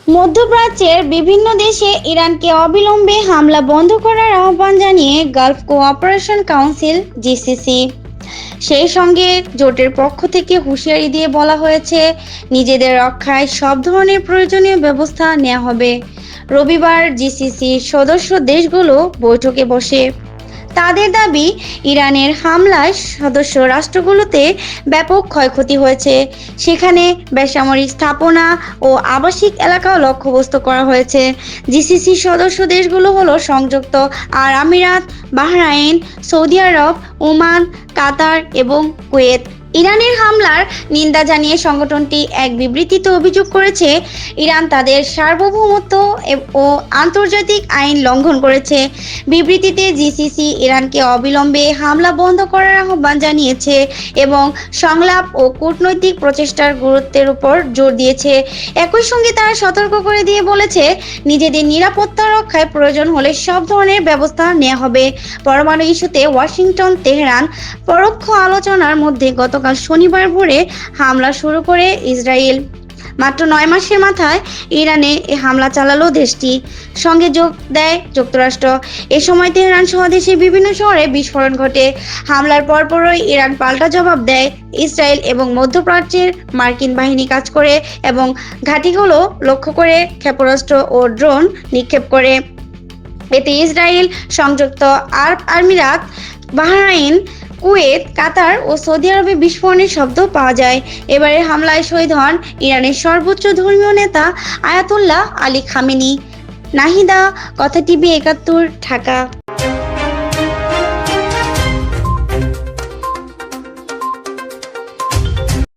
মধ্যপ্রাচ্যের বিভিন্ন দেশে ইরানকে অবিলম্বে হামলা বন্ধ করার আহ্বান জানিয়ে গালফ কোঅপারেশন কাউন্সিল জিসিসি সেই সঙ্গে জোটের পক্ষ থেকে হুঁশিয়ারি দিয়ে বলা হয়েছে, নিজেদের রক্ষায় সব ধরনের প্রয়োজনীয় ব্যবস্থা নেওয়া হবে। রবিবার জিসিসির সদস্য দেশগুলো বৈঠকে বসে। তাদের দাবি, ইরানের হামলায় সদস্য রাষ্ট্রগুলোতে ব্যাপক ক্ষয়ক্ষতি হয়েছে। সেখানে বেসামরিক স্থাপনা ও আবাসিক এলাকাও লক্ষ্যবস্তু করা হয়েছে। জিসিসি সদস্য দেশগুলো হলো সংযুক্ত আরব আমিরাত, বাহরাইন, সৌদি আরব, ওমান, কাতার এবং কুয়েত। ইরানের হামলার নিন্দা জানিয়ে সংগঠনটি এক বিবৃতিতে অভিযোগ করেছে, ইরান তাদের সার্বভৌমত্ব ও আন্তর্জাতিক আইন লঙ্ঘন করেছে। বিবৃতিতে জিসিসি ইরানকে অবিলম্বে হামলা বন্ধ করার আহ্বান জানিয়েছে এবং সংলাপ ও কূটনৈতিক প্রচেষ্টার গুরুত্বের উপর জোর দিয়েছে। একই সঙ্গে তারা সতর্ক করে দিয়ে বলেছে, নিজেদের নিরাপত্তা রক্ষায় প্রয়োজন হলে সব ধরনের ব্যবস্থা নেওয়া হবে। পরমাণু ইস্যুতে ওয়াশিংটন তেহরান পরোক্ষ আলোচনার মধ্যে গতকাল শনিবার ভোরে হামলা শুরু করে ইসরায়েল। মাত্র 9 মাসের মাথায় ইরানে হামলা চালালো দেশটি। সঙ্গে যোগ দেয় যুক্তরাষ্ট্র। এ সময় তেহরান সহ দেশের বিভিন্ন শহরে বিস্ফোরণ ঘটে। হামলার পরপরই ইরান পাল্টা জবাব দেয়। ইসরায়েল এবং মধ্যপ্রাচ্যের মার্কিন বাহিনী কাজ করে এবং ঘাঁটিগুলো লক্ষ্য করে ক্ষেপণাস্ত্র ও ড্রোন নিক্ষেপ করে। এতে ইসরায়েল, সংযুক্ত আরব আমিরাত, বাহরাইন, কুয়েত, কাতার ও সৌদি আরবে বিস্ফোরণের শব্দ পাওয়া যায়। এবারের হামলায় শহীদ হন ইরানের সর্বোচ্চ ধর্মীয় নেতা আয়াতুল্লাহ আলী খামেনি। নাহিদা, কথা টিভি 71, ঢাকা।